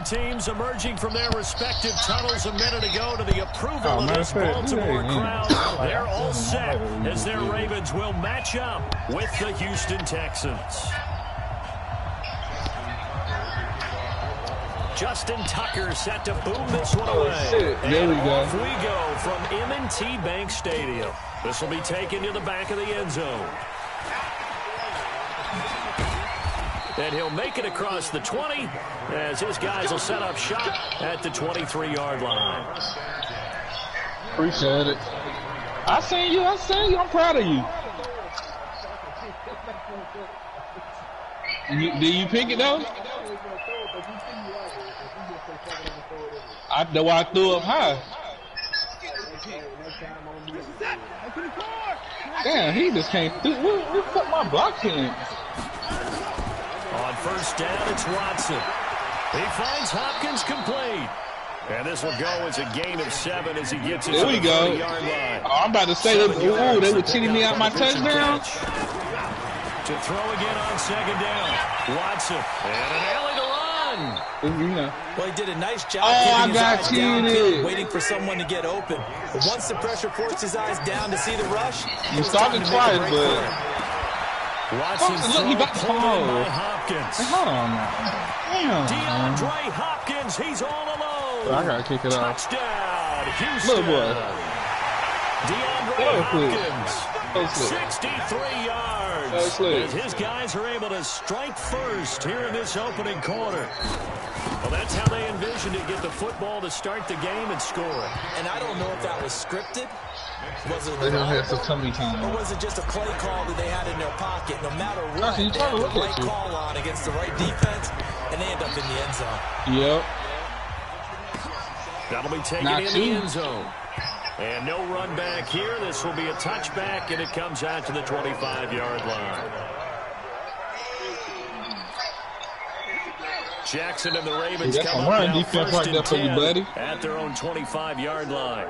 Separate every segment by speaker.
Speaker 1: two teams emerging from their respective tunnels a minute ago to the approval of this Baltimore crowd. They're all set as their Ravens will match up with the Houston Texans. Justin Tucker set to boom this one away. And off we go from M&T Bank Stadium. This will be taken to the back of the end zone. And he'll make it across the 20 as his guys will set up shop at the 23-yard line.
Speaker 2: Appreciate it. I seen you. I'm proud of you. Did you pick it though? I threw up high. Damn, he just came through. Where put my blocks in?
Speaker 1: On first down, it's Watson. He finds Hopkins complete. And this will go as a gain of 7 as he gets it to the 30-yard line.
Speaker 2: Oh, I'm about to say, they were cheating me out my touchdown.
Speaker 1: To throw again on second down. Watson. And an alley to run.
Speaker 3: Well, he did a nice job
Speaker 2: keeping
Speaker 3: his eyes downfield, waiting for someone to get open. But once the pressure forced his eyes down to see the rush,
Speaker 2: you started twice, but
Speaker 1: Watson's
Speaker 2: look, he got the ball.
Speaker 1: Hopkins.
Speaker 2: Hey, hold on now. Damn.
Speaker 1: DeAndre Hopkins, he's all alone.
Speaker 2: I gotta kick it off.
Speaker 1: Touchdown, Houston.
Speaker 2: Little boy.
Speaker 1: DeAndre Hopkins, 63 yards. As his guys are able to strike first here in this opening quarter. Well, that's how they envisioned it, get the football to start the game and score it.
Speaker 3: And I don't know if that was scripted. Was it
Speaker 2: they don't have some tummy time.
Speaker 3: Or was it just a play call that they had in their pocket? No matter what, they had the right call on against the right defense, and they end up in the end zone.
Speaker 2: Yep.
Speaker 1: That'll be taken in the end zone. And no run back here. This will be a touchback, and it comes out to the 25-yard line. Jackson and the Ravens come up now first and 10 at their own 25-yard line.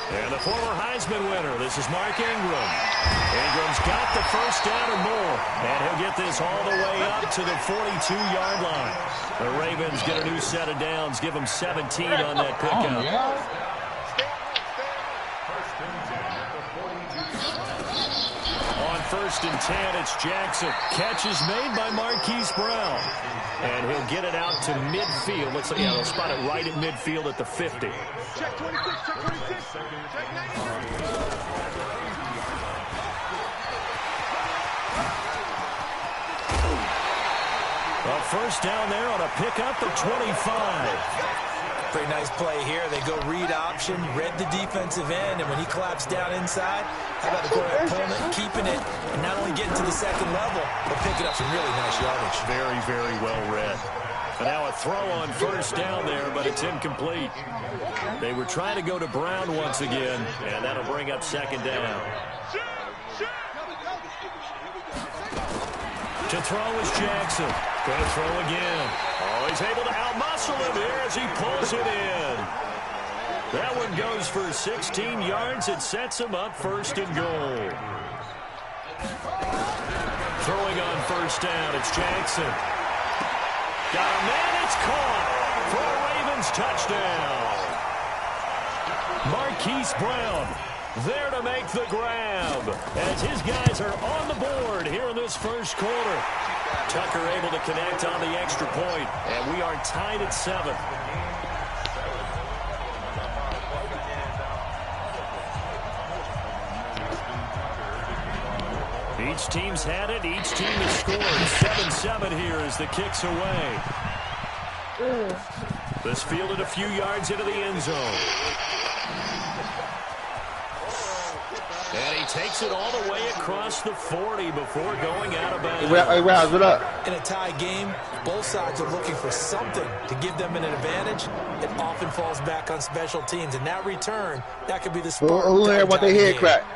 Speaker 1: And the former Heisman winner, this is Mark Ingram. Ingram's got the first down or more, and he'll get this all the way up to the 42-yard line. The Ravens get a new set of downs, give them 17 on that pickup. On first and 10, it's Jackson. Catch is made by Marquise Brown. And he'll get it out to midfield. Looks like they'll spot it right at midfield at the 50.
Speaker 4: Check 26, check 26. Check 19.
Speaker 1: Well, first down there on a pickup at 25.
Speaker 3: Pretty nice play here. They go read option, read the defensive end, and when he collapsed down inside, how about the quarterback pulling it, keeping it, and not only getting to the second level, but picking up some really nice yardage.
Speaker 1: Very, very well read. And now a throw on first down there, but it's incomplete. They were trying to go to Brown once again, and that'll bring up second down. To throw is Jackson. Going to throw again. Oh, he's able to outmuscle him here as he pulls it in. That one goes for 16 yards. It sets him up first and goal. Throwing on first down, it's Jackson. Got a man, it's caught for a Ravens touchdown. Marquise Brown there to make the grab as his guys are on the board here in this first quarter. Tucker able to connect on the extra point, and we are tied at 7. Each team's had it. Each team has scored. 7-7 here as the kick's away. This fielded a few yards into the end zone. And he takes it all the way across the 40 before going out of bounds.
Speaker 2: Hey, Rouse, what up?
Speaker 3: In a tie game, both sides are looking for something to give them an advantage. It often falls back on special teams. And that return, that could be the spark.
Speaker 2: Who here want their head cracked?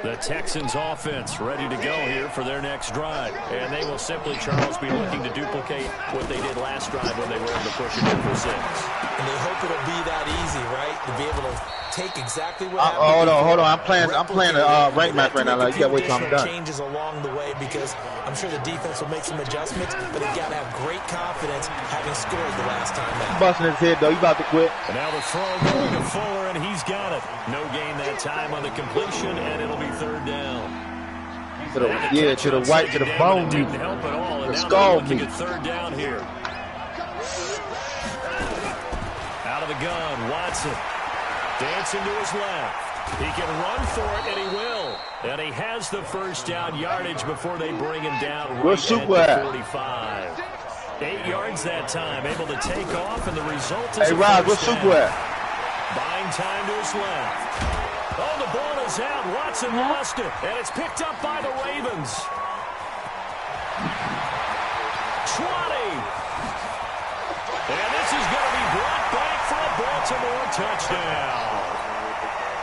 Speaker 1: The Texans offense ready to go here for their next drive. And they will simply, Charles, be looking to duplicate what they did last drive when they were able to push it in for 6.
Speaker 3: And they hope it'll be that easy, right? To be able to take exactly what happened.
Speaker 2: Hold on. I'm playing a rank match right now. Like, you gotta wait till I'm done.
Speaker 3: Changes along the way because I'm sure the defense will make some adjustments, but they've got to have great confidence having scored the last time out.
Speaker 2: Busting his head though. You about to quit?
Speaker 1: And now the throw going to Fuller, and he's got it. No gain that time on the completion, and it'll be third down.
Speaker 2: To the right, to the bone.
Speaker 1: Didn't help at all. And
Speaker 2: the
Speaker 1: now
Speaker 2: skull
Speaker 1: they're looking
Speaker 2: meat.
Speaker 1: at third down here. Out of the gun, Watson. Dancing to his left. He can run for it, and he will. And he has the first down yardage before they bring him down right at the 45. 8 yards that time, able to take off, and the result is
Speaker 2: Hey, Rob, what's Super at?
Speaker 1: Buying time to his left. Oh, the ball is out. Watson lost it, and it's picked up by the Ravens. 20. And this is going to be brought back for a Baltimore touchdown.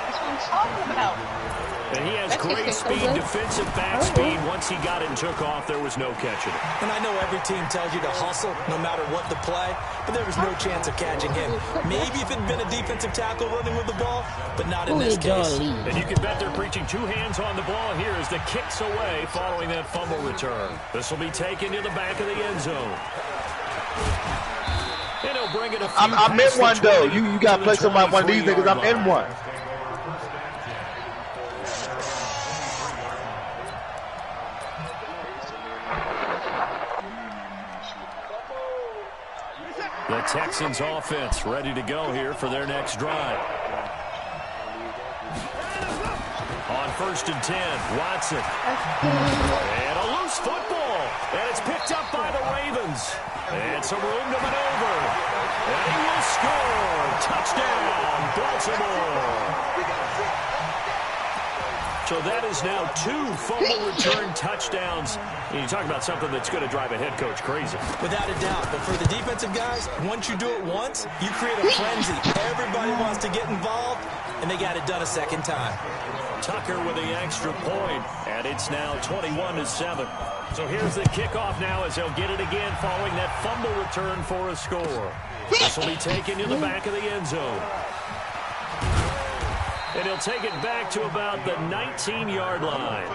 Speaker 5: That's what I'm talking about.
Speaker 1: And he has great speed, defensive back speed. Once he got it and took off, there was no catching it.
Speaker 3: And I know every team tells you to hustle no matter what the play, but there was no chance of catching him. Maybe if it had been a defensive tackle running with the ball, but not in this case.
Speaker 1: And you can bet they're preaching two hands on the ball here as the kick's away following that fumble return. This will be taken to the back of the end zone. And he'll bring it a few
Speaker 2: I'm in one though. You gotta play somebody one of these niggas. I'm in one.
Speaker 1: The Texans offense ready to go here for their next drive. On 1st and 10, Watson. And a loose football. And it's picked up by the Ravens. And some room to maneuver. And he will score. Touchdown, Baltimore. So that is now 2 fumble return touchdowns. And you talk about something that's going to drive a head coach crazy.
Speaker 3: Without a doubt. But for the defensive guys, once you do it once, you create a frenzy. Everybody wants to get involved, and they got it done a second time.
Speaker 1: Tucker with the extra point, and it's now 21-7. So here's the kickoff now as they'll get it again following that fumble return for a score. This will be taken to the back of the end zone. And he'll take it back to about the 19-yard line.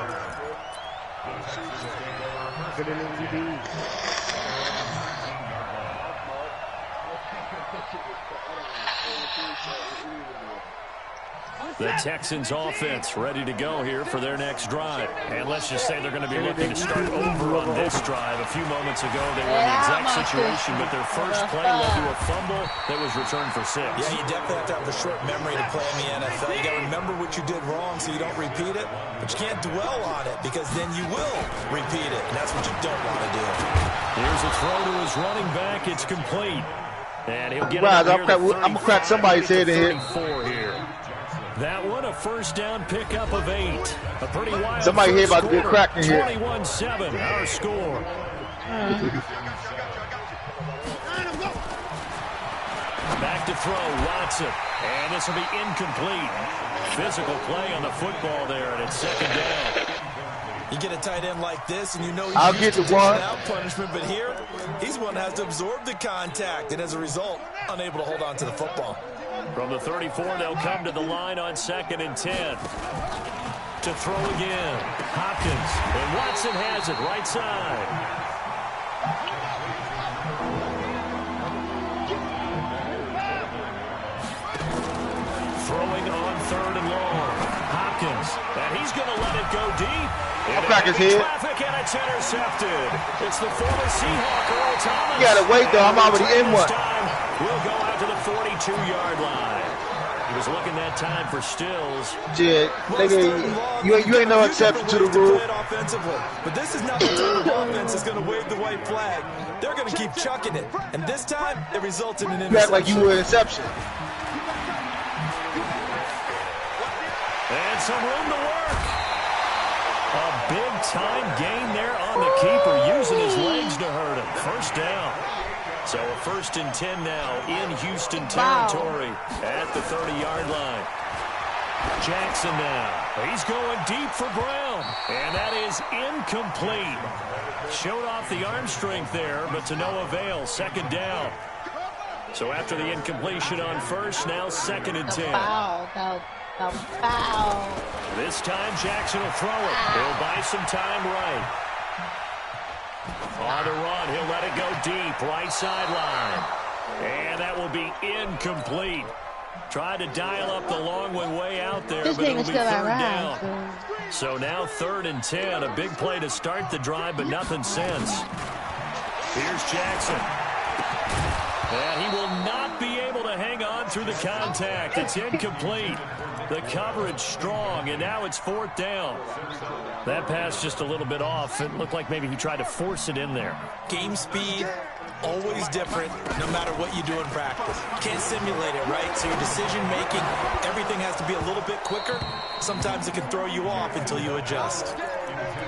Speaker 1: The Texans offense ready to go here for their next drive. And let's just say they're going to be looking to start over on this drive. A few moments ago, they were in the exact situation, but their first play led to a fumble that was returned for 6.
Speaker 3: Yeah, you definitely have to have a short memory to play in the NFL. You got to remember what you did wrong so you don't repeat it, but you can't dwell on it because then you will repeat it, and that's what you don't want to do.
Speaker 1: Here's a throw to his running back. It's complete. And he'll get
Speaker 2: Right,
Speaker 1: it
Speaker 2: I'm gonna crack somebody's head in here.
Speaker 1: That one, a first down pickup of 8. A pretty wild
Speaker 2: somebody here about to get cracked in here.
Speaker 1: 21-7, our score. Back to throw, Watson. And this will be incomplete. Physical play on the football there, and it's second down.
Speaker 3: You get a tight end like this, and you know
Speaker 2: I'll
Speaker 3: he's
Speaker 2: get
Speaker 3: used
Speaker 2: the
Speaker 3: to
Speaker 2: one.
Speaker 3: dishing out punishment, but here, he's one that has to absorb the contact, and as a result, unable to hold on to the football.
Speaker 1: From the 34, they'll come to the line on 2nd and 10. To throw again, Hopkins. And Watson has it right side. Throwing on 3rd and long. Hopkins. And he's going to let it go deep.
Speaker 2: I'll crack his head.
Speaker 1: Traffic, and it's intercepted. It's the former Seahawk, Earl Thomas.
Speaker 2: You gotta wait though. I'm already in one.
Speaker 1: We'll go out to the 42-yard line. He was looking that time for Stills.
Speaker 2: Shit, nigga, you ain't no exception to the rule.
Speaker 3: But this is not the type of offense that's going to wave the white flag. They're going to keep chucking it. And this time, it results in an interception.
Speaker 2: You act like you were an exception.
Speaker 1: And some room to work. A big-time gain there on the keeper, using his legs to hurt him. First down. So a 1st and 10 now in Houston territory at the 30-yard line. Jackson now. He's going deep for Brown. And that is incomplete. Showed off the arm strength there, but to no avail. Second down. So after the incompletion on first, now 2nd and 10.
Speaker 5: Foul. The foul.
Speaker 1: This time Jackson will throw it. He'll buy some time right. On the run, he'll let it go deep, right sideline. And that will be incomplete. Tried to dial up the long one way out there, but it'll be 3rd down. So now 3rd and 10. A big play to start the drive, but nothing since. Here's Jackson. And he will not be able to hang on through the contact. It's incomplete. The coverage strong, and now it's 4th down. That pass just a little bit off. It looked like maybe he tried to force it in there.
Speaker 3: Game speed, always different, no matter what you do in practice. Can't simulate it, right? So your decision-making, everything has to be a little bit quicker. Sometimes it can throw you off until you adjust.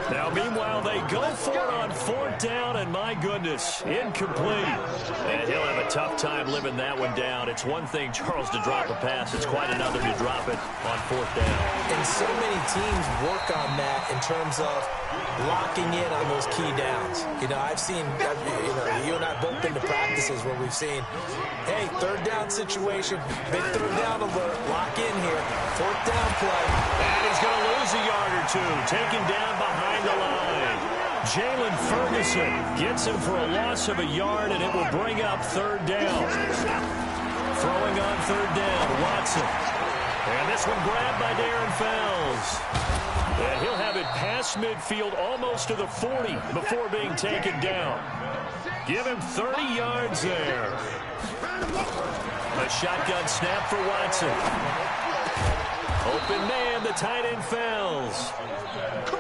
Speaker 1: Now, meanwhile, they go for it on 4th down, and my goodness, incomplete. And he'll have a tough time living that one down. It's one thing, Charles, to drop a pass. It's quite another to drop it on 4th down.
Speaker 3: And so many teams work on that in terms of locking in on those key downs. You know, I've seen, you and I have both been to practices where we've seen, hey, 3rd down situation, big 3rd down alert, lock in here, 4th down play.
Speaker 1: And he's going to lose a yard or two, taken down behind the line. Jalen Ferguson gets him for a loss of a yard, and it will bring up 3rd down. Throwing on 3rd down, Watson. And this one grabbed by Darren Fells. And he'll have it past midfield almost to the 40 before being taken down. Give him 30 yards there. A shotgun snap for Watson. Open man, the tight end Fells.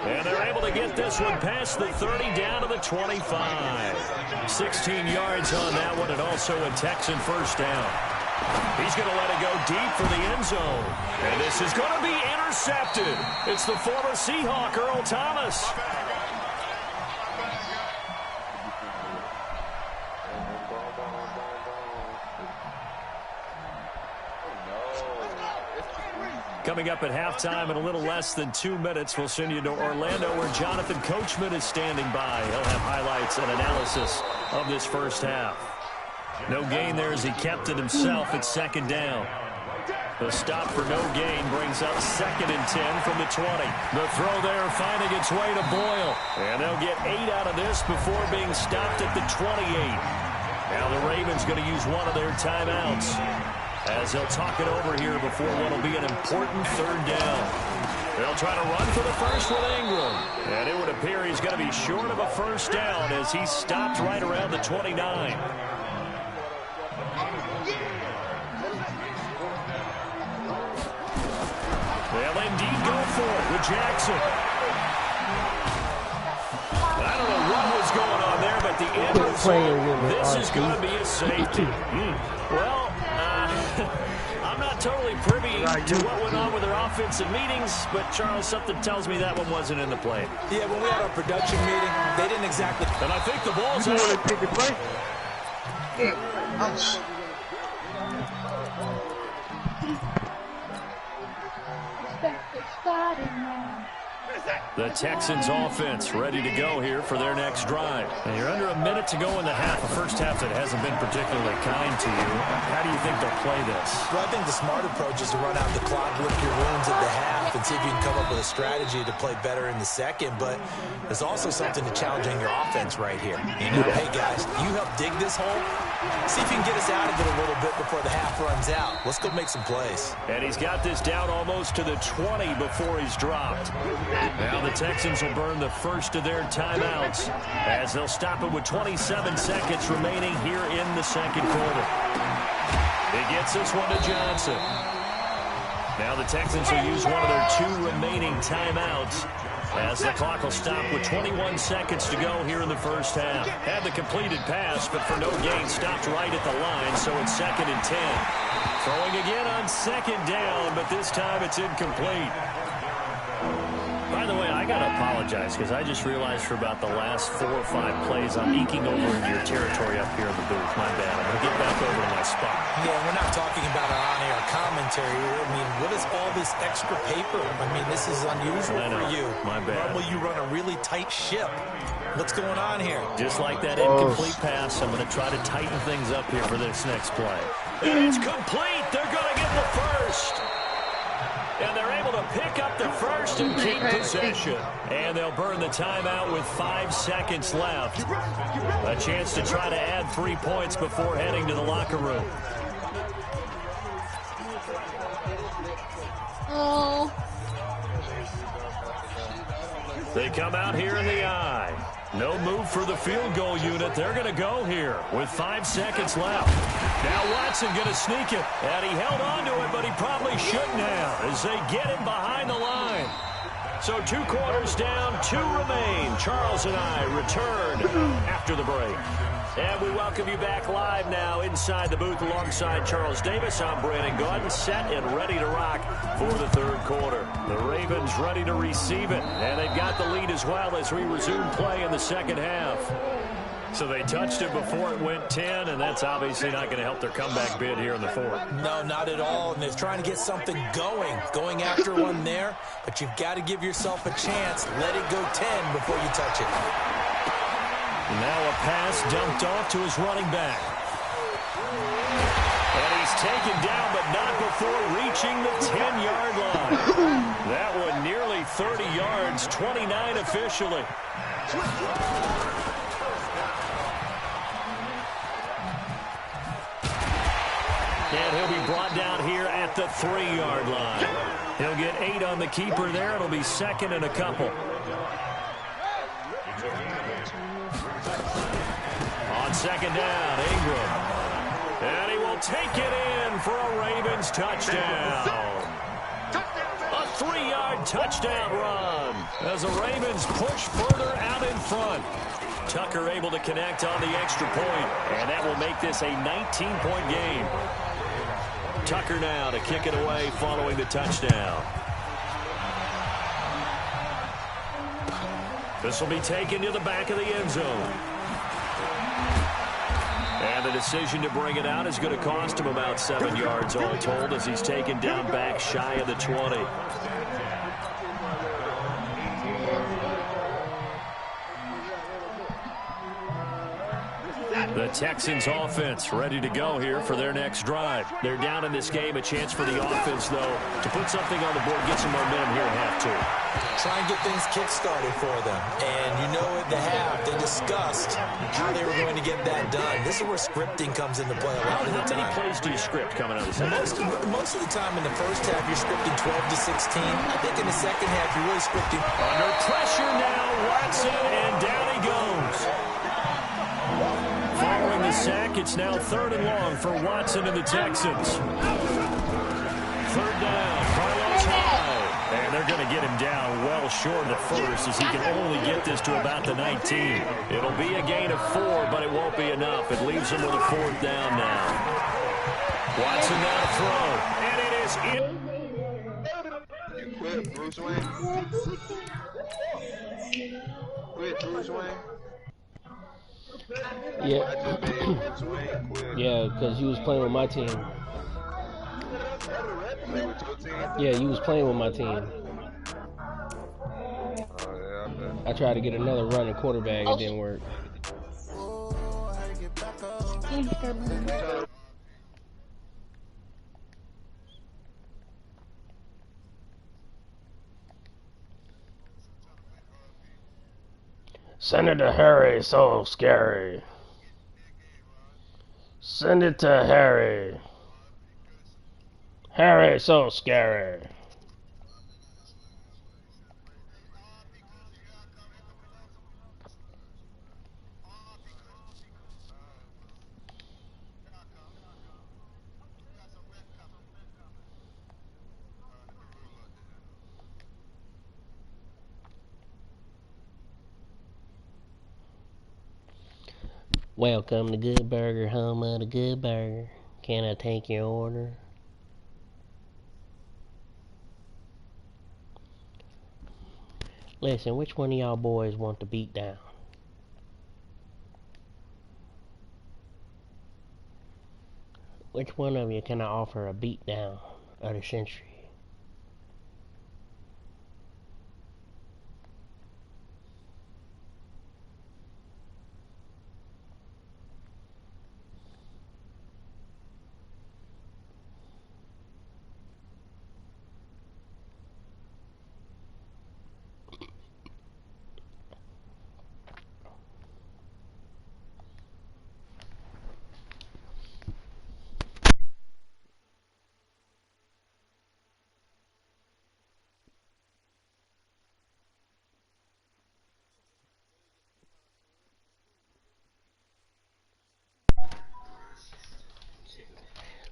Speaker 1: And they're able to get this one past the 30 down to the 25. 16 yards on that one, and also a Texan 1st down. He's going to let it go deep for the end zone. And this is going to be intercepted. It's the former Seahawk, Earl Thomas. Coming up at halftime in a little less than 2 minutes, we'll send you to Orlando where Jonathan Coachman is standing by. He'll have highlights and analysis of this first half. No gain there as he kept it himself at 2nd down. The stop for no gain brings up 2nd and 10 from the 20. The throw there finding its way to Boyle. And they'll get 8 out of this before being stopped at the 28. Now the Ravens going to use one of their timeouts as they'll talk it over here before what will be an important 3rd down. They'll try to run for the first with Ingram. And it would appear he's going to be short of a 1st down as he stopped right around the 29. They'll indeed go for it with Jackson. I don't know what was going on there, but the end result, this is going to be a safety. Well, I'm not totally privy to what went on with their offensive meetings, but, Charles, something tells me that one wasn't in the play.
Speaker 3: Yeah, when we had our production meeting, they didn't exactly.
Speaker 1: And I think the ball's out.
Speaker 4: want to take the play?
Speaker 1: The Texans offense ready to go here for their next drive. And you're under a minute to go in the half, a first half that hasn't been particularly kind to you. How do you think they'll play this?
Speaker 3: Well, I think the smart approach is to run out the clock, lick your wounds at the half, and see if you can come up with a strategy to play better in the second. But there's also something to challenging your offense right here. You know, hey, guys, you help dig this hole. See if you can get us out of it a little bit before the half runs out. Let's go make some plays.
Speaker 1: And he's got this down almost to the 20 before he's dropped. Now the Texans will burn the first of their timeouts as they'll stop it with 27 seconds remaining here in the 2nd quarter. He gets this one to Johnson. Now the Texans will use one of their 2 remaining timeouts as the clock will stop with 21 seconds to go here in the first half. Had the completed pass, but for no gain, stopped right at the line, so it's 2nd and 10. Throwing again on 2nd down, but this time it's incomplete. By the way, I got to apologize. apologize because I just realized for about the last 4 or 5 plays I'm eking over into your territory up here in the booth. My bad. I'm going to get back over to my spot.
Speaker 3: Yeah, we're not talking about an on-air commentary. I mean, what is all this extra paper? I mean, this is unusual for you.
Speaker 1: My bad.
Speaker 3: Normally you run a really tight ship. What's going on here?
Speaker 1: Just like that incomplete pass, I'm going to try to tighten things up here for this next play. And it's complete. They're going to get the first. And they're able to pick up the first and keep possession. And they'll burn the timeout with 5 seconds left. A chance to try to add 3 points before heading to the locker room.
Speaker 5: Oh.
Speaker 1: They come out here in the eye. No move for the field goal unit. They're going to go here with 5 seconds left. Now Watson going to sneak it. And he held on to it, but he probably shouldn't have as they get him behind the line. So 2 quarters down, 2 remain. Charles and I return after the break. And we welcome you back live now inside the booth alongside Charles Davis. I'm Brandon Gaudin, set and ready to rock for the 3rd quarter. The Ravens ready to receive it, and they've got the lead as well as we resume play in the 2nd half. So they touched it before it went 10, and that's obviously not going to help their comeback bid here in the 4th.
Speaker 3: No, not at all, and they're trying to get something going after one there, but you've got to give yourself a chance. Let it go 10 before you touch it.
Speaker 1: Now a pass dumped off to his running back. And he's taken down, but not before reaching the 10-yard line. That one nearly 30 yards, 29 officially. And he'll be brought down here at the 3-yard line. He'll get 8 on the keeper there. It'll be 2nd and a couple. On 2nd down, Ingram. And he will take it in for a Ravens touchdown. A 3-yard touchdown run as the Ravens push further out in front. Tucker able to connect on the extra point, and that will make this a 19-point game. Tucker now to kick it away following the touchdown. This will be taken to the back of the end zone. And the decision to bring it out is going to cost him about 7 yards all told as he's taken down back shy of the 20. The Texans offense ready to go here for their next drive. They're down in this game. A chance for the offense, though, to put something on the board, get some momentum here at half 2.
Speaker 3: Try and get things kick-started for them. And you know at the half, they discussed how they were going to get that done. This is where scripting comes into play a lot of the time.
Speaker 1: How many plays do you script coming out of the second?
Speaker 3: Most of the time in the first half, you're scripting 12 to 16. I think in the second half, you're really scripting.
Speaker 1: Under pressure now, Watson, and down he goes. Following the sack, it's now 3rd and long for Watson and the Texans. 3rd down, Carlos Hyde. And they're going to get him down well short of the first as he can only get this to about the 19. It'll be a gain of 4, but it won't be enough. It leaves him with a 4th down now. Watson now to throw, and it is in.
Speaker 4: You quit, Bruce Wayne. Quit, Bruce Wayne.
Speaker 2: Yeah. Yeah, because you was playing with my team. Yeah, you was playing with my team. I tried to get another run at quarterback. It didn't work. Send it to Harry, so scary. Send it to Harry. Harry, so scary. Welcome to Good Burger, home of the Good Burger. Can I take your order? Listen, which one of y'all boys want the beat down? Which one of you can I offer a beat down of the century?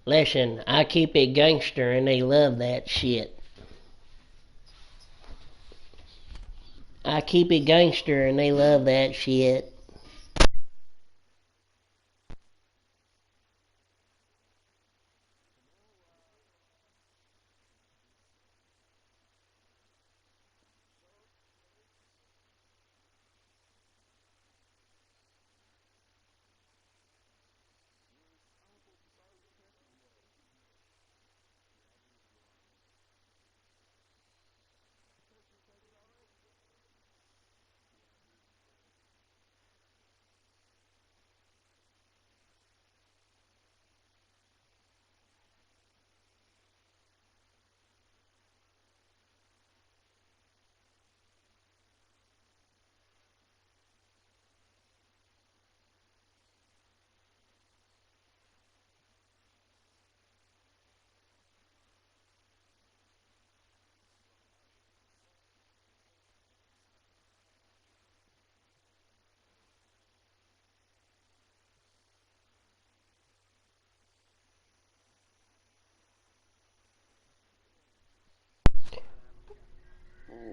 Speaker 2: Listen, I keep it gangster and they love that shit. I keep it gangster and they love that shit.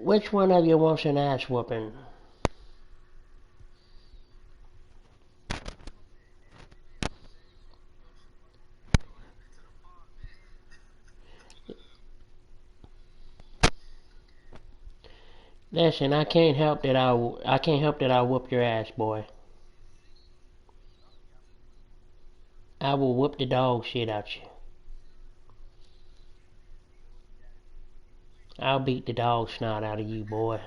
Speaker 2: Which one of you wants an ass whooping? Listen, I can't help that I whoop your ass, boy. I will whoop the dog shit out you. I'll beat the dog snot out of you, boy.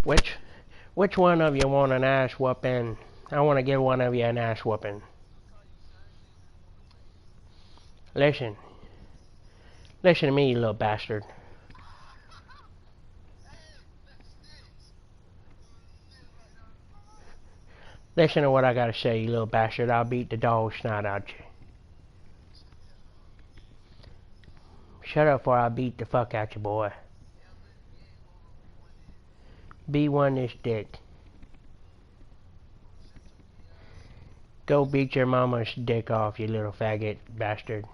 Speaker 2: Which one of you want an ass whooping? I want to give one of you an ass whooping. Listen to me, you little bastard. Listen to what I gotta say, you little bastard. I'll beat the dog snot out you. Shut up or I'll beat the fuck out you, boy. B1 this dick. Go beat your mama's dick off, you little faggot bastard.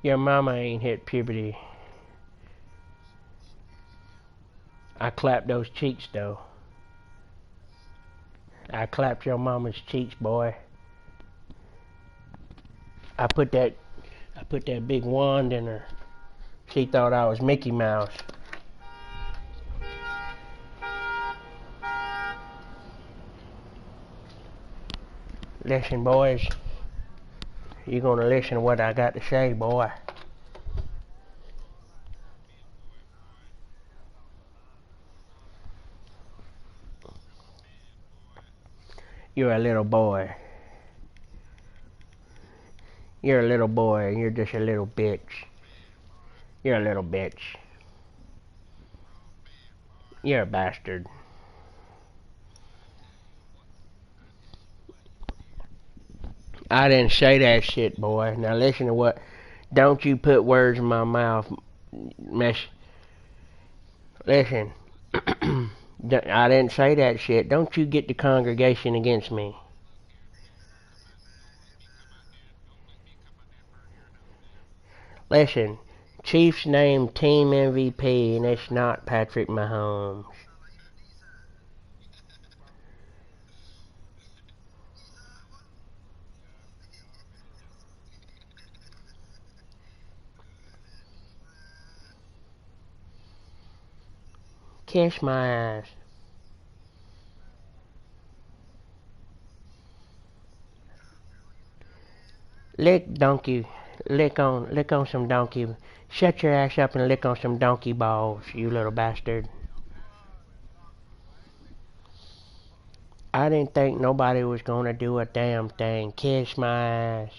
Speaker 2: Your mama ain't hit puberty. I clapped those cheeks, though. I clapped your mama's cheeks, boy. I put that big wand in her. She thought I was Mickey Mouse. Listen, boys. You gonna listen to what I got to say, boy. You're a little boy. You're a little boy, and you're just a little bitch. You're a little bitch. You're a bastard. I didn't say that shit, boy. Now listen to what... Don't you put words in my mouth, miss. Listen. I didn't say that shit. Don't you get the congregation against me. Listen. Chiefs named Team MVP, and it's not Patrick Mahomes. Kiss my ass. Lick donkey. Lick on some donkey. Shut your ass up and lick on some donkey balls, you little bastard. I didn't think nobody was gonna do a damn thing. Kiss my ass.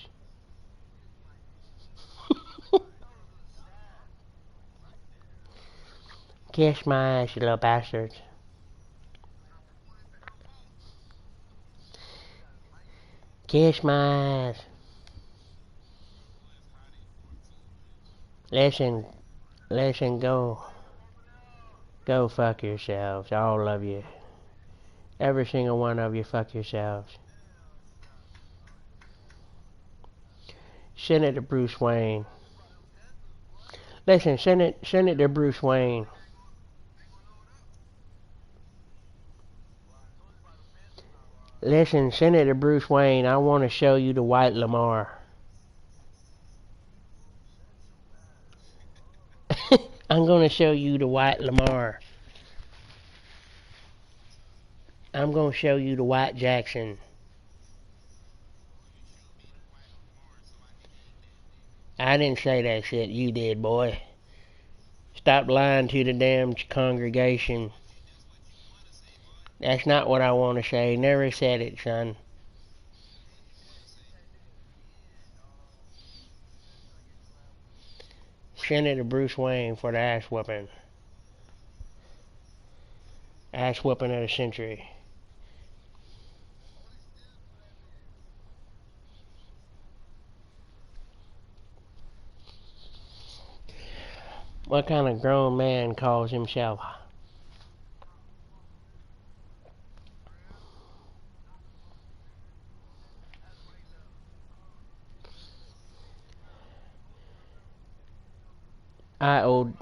Speaker 2: Kiss my ass, you little bastards. Kiss my ass. Listen, go fuck yourselves, all of you. Every single one of you, fuck yourselves. Send it to Bruce Wayne. Listen, send it to Bruce Wayne. Listen, send it to Bruce Wayne. I want to show you the white Lamar. I'm going to show you the white Lamar. I'm going to show you the white Jackson. I didn't say that shit. You did, boy. Stop lying to the damn congregation. That's not what I want to say. Never said it, son. Send it to Bruce Wayne for the ass whooping. Ass whooping of the century. What kind of grown man calls himself? I owed...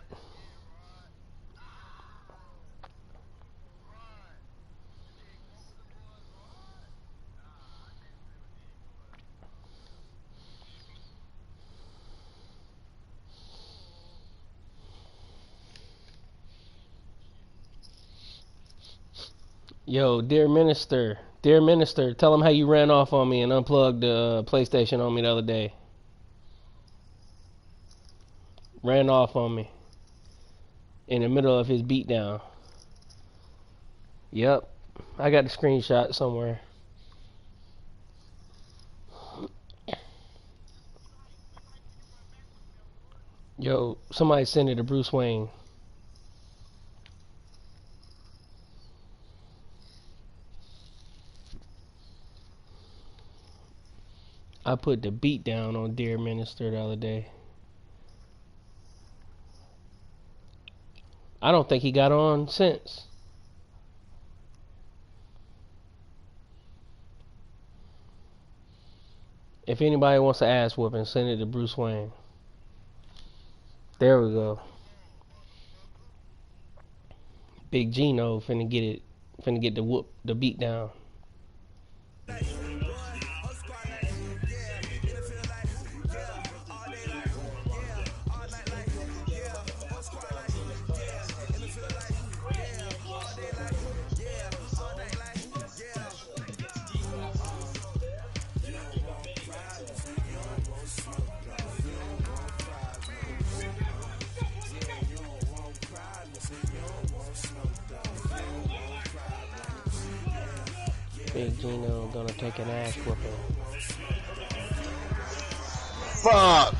Speaker 2: Yo, dear minister, tell him how you ran off on me and unplugged the PlayStation on me the other day. Ran off on me. in the middle of his beatdown. Yep, I got the screenshot somewhere. Yo, somebody send it to Bruce Wayne. I put the beat down on Dear Minister the other day. I don't think he got on since. If anybody wants to ass whooping, send it to Bruce Wayne. There we go. Big Gino finna get the beat down. Big Gino gonna take an ass whooping.
Speaker 6: Fuck!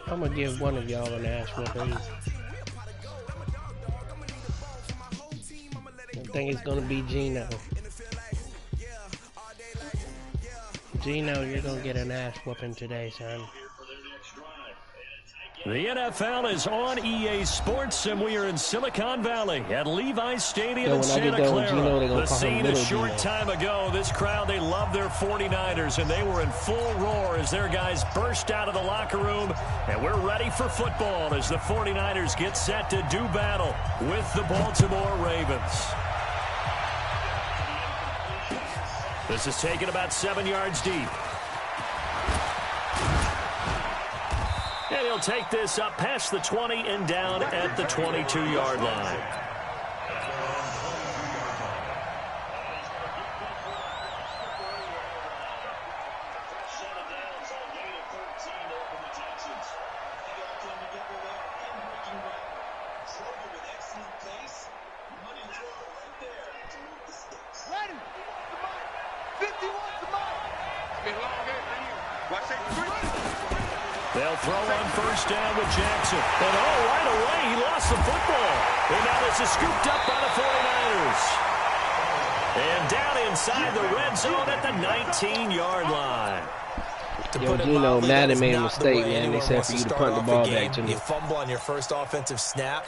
Speaker 2: I'm gonna give one of y'all an ass whooping. I think it's gonna be Gino. Gino, you're gonna get an ass whooping today, son.
Speaker 1: The NFL is on EA Sports, and we are in Silicon Valley at Levi's Stadium in Santa Clara. The scene a short time ago, this crowd, they love their 49ers, and they were in full roar as their guys burst out of the locker room, and we're ready for football as the 49ers get set to do battle with the Baltimore Ravens. This is taken about 7 yards deep. And he'll take this up past the 20 and down at the 22-yard line.
Speaker 4: Ready. 51 to Mike. It's been a long day for you. Watch that.
Speaker 1: They'll throw on first down with Jackson. And right away, he lost the football. And now this is scooped up by the 49ers. And down inside the red zone at the 19-yard line.
Speaker 2: Yo, Gino, Madden made a mistake, man. They said for you to punt the ball back to me.
Speaker 3: You fumble on your first offensive snap.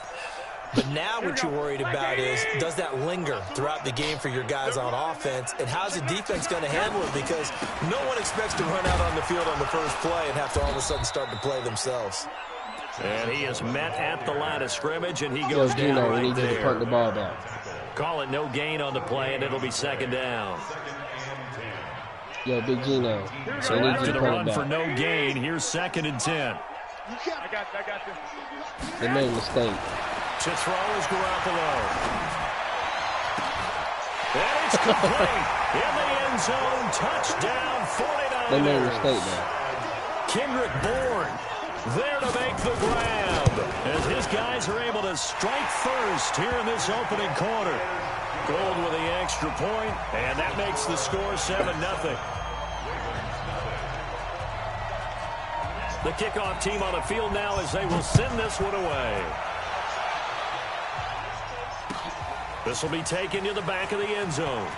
Speaker 3: But now what you're worried about is, does that linger throughout the game for your guys on offense? And how's the defense going to handle it? Because no one expects to run out on the field on the first play and have to all of a sudden start to play themselves.
Speaker 1: And he is met at the line of scrimmage, and he goes down
Speaker 2: Gino,
Speaker 1: right
Speaker 2: we need you to punt the ball back.
Speaker 1: Call it no gain on the play, and it'll be second down.
Speaker 2: Yo, Big Gino,
Speaker 1: So after the run for no gain, here's 2nd and 10.
Speaker 4: I got you.
Speaker 2: They made a mistake.
Speaker 1: To throw is Garoppolo. And it's complete. In the end zone, touchdown, 49ers.
Speaker 2: They made a mistake, man.
Speaker 1: Kendrick Bourne there to make the grab as his guys are able to strike first here in this opening quarter. Gold with the extra point, and that makes the score 7-0. The kickoff team on the field now as they will send this one away. This will be taken to the back of the end zone.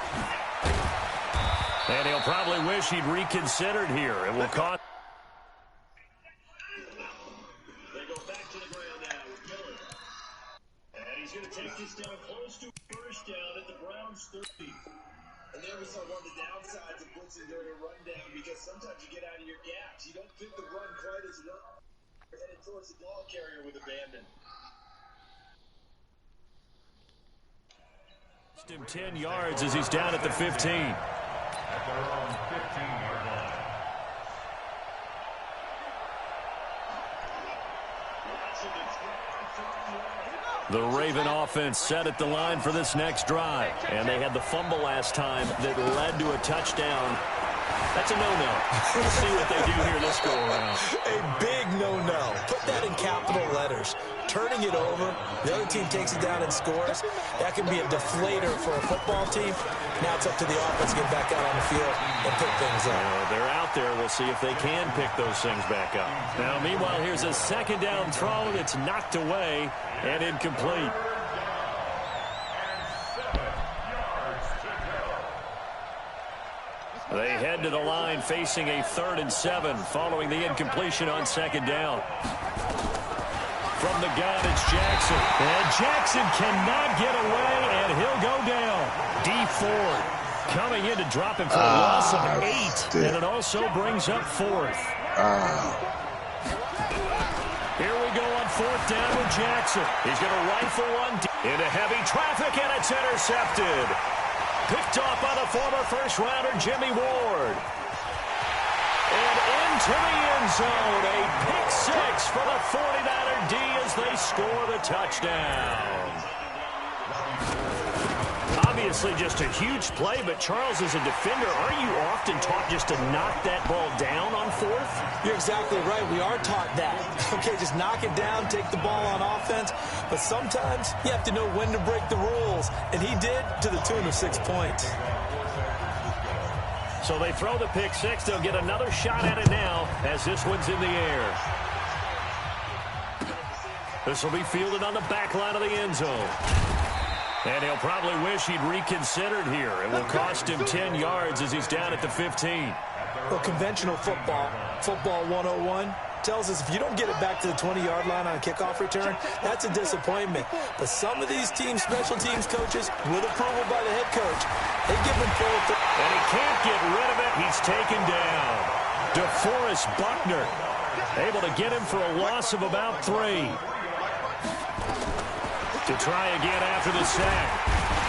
Speaker 1: And he'll probably wish he'd reconsidered here. It will cost.
Speaker 7: They go back to the ground now with Miller. And he's going to take this down close to first down at the Browns 30. And there was one of the downsides of blitzing during a rundown, because sometimes you get out of your gaps. You don't fit the run quite as well. You're headed towards the ball carrier with abandon.
Speaker 1: Him 10 yards as he's down at the 15. The Raven offense set at the line for this next drive. And they had the fumble last time that led to a touchdown. That's a no-no. We'll see what they do here this go-around.
Speaker 3: A big no-no. Put that in capital letters. Turning it over, the other team takes it down and scores. That can be a deflator for a football team. Now it's up to the offense to get back out on the field and pick things up.
Speaker 1: They're out there. We'll see if they can pick those things back up. Now, meanwhile, here's a second down throw that's knocked away and incomplete. They head to the line facing a 3rd and 7 following the incompletion on second down. From the gun, it's Jackson. And Jackson cannot get away, and he'll go down. D Ford coming in to drop him for a loss of 8. And it also brings up 4th. Here we go on 4th down with Jackson. He's going to rifle one into heavy traffic, and it's intercepted. Picked off by the former first-rounder Jimmy Ward. And into the end zone. A pick 6 for the 49er D as they score the touchdown. Obviously just a huge play, but Charles, as a defender, aren't you often taught just to knock that ball down on 4th?
Speaker 3: You're exactly right. We are taught that. Okay, just knock it down, take the ball on offense. But sometimes you have to know when to break the rules. And he did to the tune of 6 points.
Speaker 1: So they throw the pick 6. They'll get another shot at it now as this one's in the air. This will be fielded on the back line of the end zone. And he'll probably wish he'd reconsidered here. It will cost him 10 yards as he's down at the 15.
Speaker 3: Well, conventional football 101, tells us if you don't get it back to the 20-yard line on a kickoff return, that's a disappointment. But some of these teams, special teams coaches, with approval by the head coach, they give him full.
Speaker 1: And he can't get rid of it. He's taken down. DeForest Buckner able to get him for a loss of about 3. To try again after the sack.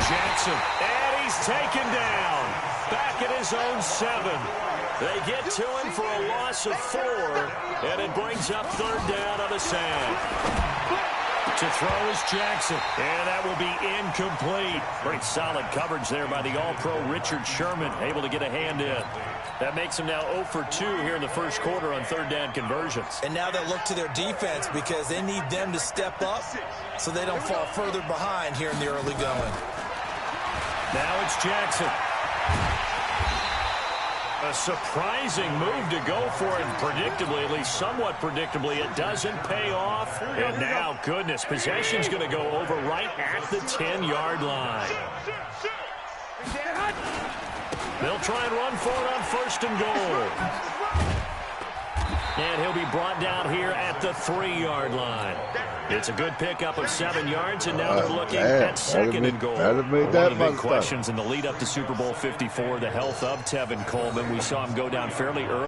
Speaker 1: Jackson. And he's taken down. Back at his own 7. They get to him for a loss of 4. And it brings up 3rd down on a sack. To throw is Jackson. And that will be incomplete. Great solid coverage there by the All-Pro Richard Sherman. Able to get a hand in. That makes him now 0 for 2 here in the first quarter on 3rd down conversions.
Speaker 3: And now they'll look to their defense because they need them to step up so they don't fall further behind here in the early going.
Speaker 1: Now it's Jackson. A surprising move to go for it, predictably, at least somewhat predictably. It doesn't pay off. And now, goodness, possession's going to go over right at the 10-yard line. They'll try and run for it on 1st and goal. And he'll be brought down here at the 3-yard line. It's a good pickup of 7 yards, and now they're looking at 2nd and goal. One of the big questions in the lead-up to Super Bowl 54, the health of Tevin Coleman. We saw him go down fairly early